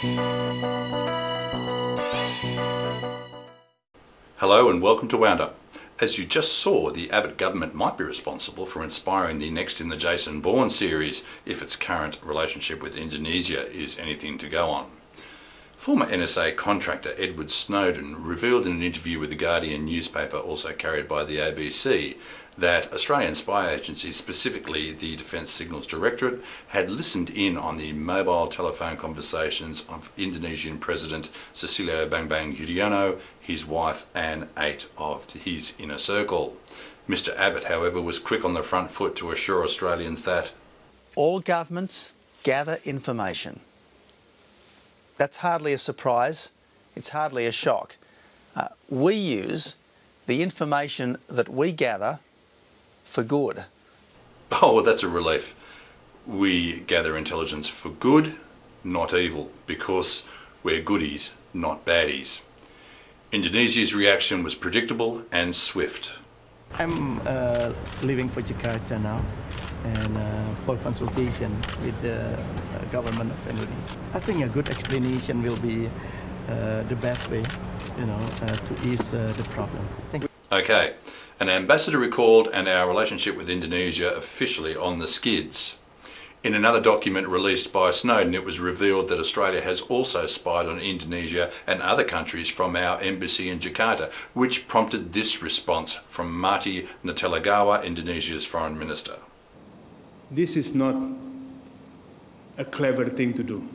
Hello and welcome to Wound-Up. As you just saw, the Abbott government might be responsible for inspiring the next in the Jason Bourne series if its current relationship with Indonesia is anything to go on. Former NSA contractor Edward Snowden revealed in an interview with the Guardian newspaper, also carried by the ABC, that Australian spy agencies, specifically the Defence Signals Directorate, had listened in on the mobile telephone conversations of Indonesian President Susilo Bambang Yudhoyono, his wife and 8 of his inner circle. Mr Abbott, however, was quick on the front foot to assure Australians that all governments gather information. That's hardly a surprise, it's hardly a shock. We use the information that we gather for good. Oh, well, that's a relief. We gather intelligence for good, not evil, because we're goodies, not baddies. Indonesia's reaction was predictable and swift. I'm leaving for Jakarta now and for consultation with the government of Indonesia. I think a good explanation will be the best way, to ease the problem. Thank you. Okay, an ambassador recalled and our relationship with Indonesia officially on the skids. In another document released by Snowden, it was revealed that Australia has also spied on Indonesia and other countries from our embassy in Jakarta, which prompted this response from Marty Natalegawa, Indonesia's foreign minister. This is not a clever thing to do.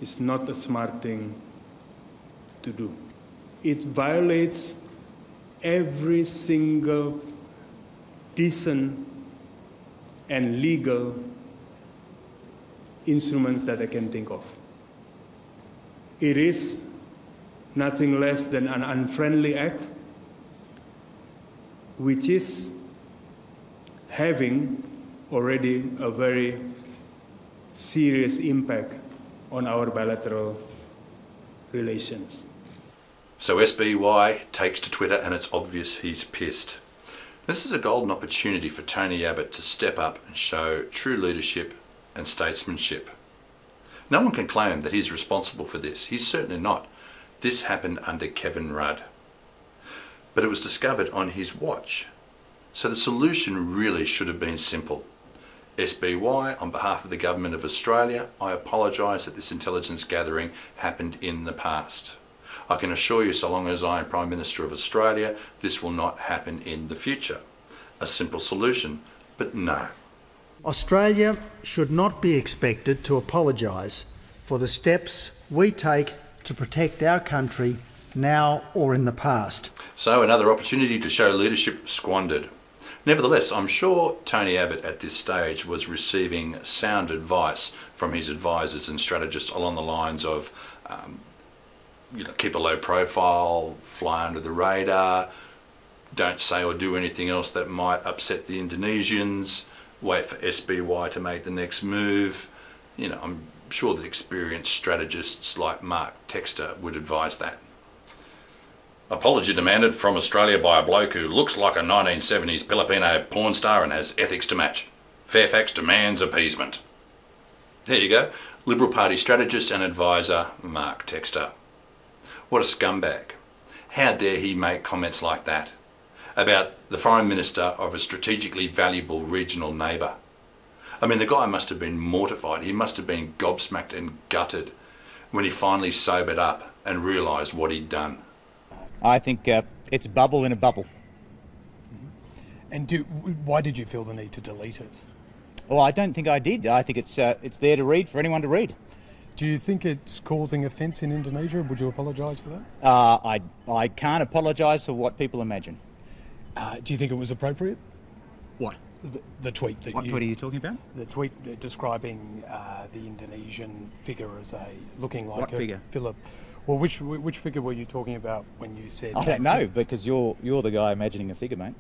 It's not a smart thing to do. It violates every single decent and legal instruments that I can think of. It is nothing less than an unfriendly act, which is having already a very serious impact on our bilateral relations. So SBY takes to Twitter and it's obvious he's pissed. This is a golden opportunity for Tony Abbott to step up and show true leadership and statesmanship. No one can claim that he's responsible for this. He's certainly not. This happened under Kevin Rudd. But it was discovered on his watch. So the solution really should have been simple. SBY, on behalf of the Government of Australia, I apologise that this intelligence gathering happened in the past. I can assure you, so long as I am Prime Minister of Australia, this will not happen in the future. A simple solution, but no. Australia should not be expected to apologise for the steps we take to protect our country now or in the past. So another opportunity to show leadership squandered. Nevertheless, I'm sure Tony Abbott at this stage was receiving sound advice from his advisors and strategists along the lines of keep a low profile, fly under the radar, don't say or do anything else that might upset the Indonesians, wait for SBY to make the next move. I'm sure that experienced strategists like Mark Textor would advise that. Apology demanded from Australia by a bloke who looks like a 1970s Filipino porn star and has ethics to match. Fairfax demands appeasement. There you go, Liberal Party strategist and advisor Mark Textor. What a scumbag. How dare he make comments like that about the Foreign Minister of a strategically valuable regional neighbour? I mean, the guy must have been mortified. He must have been gobsmacked and gutted when he finally sobered up and realised what he'd done. I think it's bubble in a bubble. And why did you feel the need to delete it? Well, I don't think I did. I think it's there to read for anyone to read. Do you think it's causing offence in Indonesia? Would you apologise for that? I can't apologise for what people imagine. Do you think it was appropriate? What? The tweet that What tweet are you talking about? The tweet describing the Indonesian figure as looking like What figure? Philip. Well, which figure were you talking about when you said? I don't know, because you're the guy imagining a figure, mate.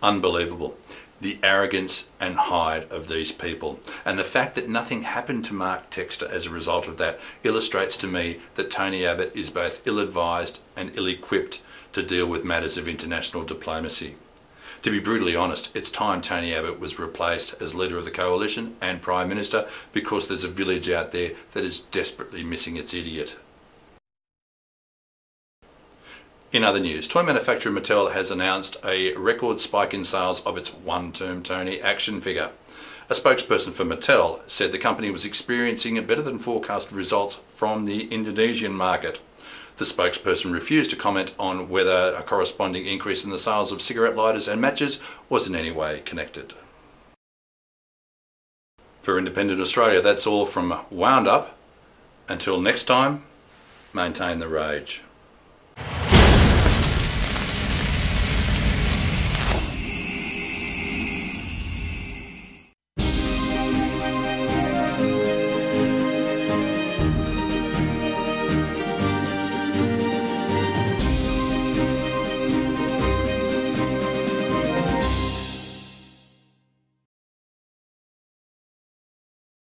Unbelievable. The arrogance and hide of these people. And the fact that nothing happened to Mark Textor as a result of that illustrates to me that Tony Abbott is both ill-advised and ill-equipped to deal with matters of international diplomacy. To be brutally honest, it's time Tony Abbott was replaced as leader of the coalition and Prime Minister, because there's a village out there that is desperately missing its idiot. In other news, toy manufacturer Mattel has announced a record spike in sales of its one-term Tony action figure. A spokesperson for Mattel said the company was experiencing better than forecast results from the Indonesian market. The spokesperson refused to comment on whether a corresponding increase in the sales of cigarette lighters and matches was in any way connected. For Independent Australia, that's all from Wound Up. Until next time, maintain the rage.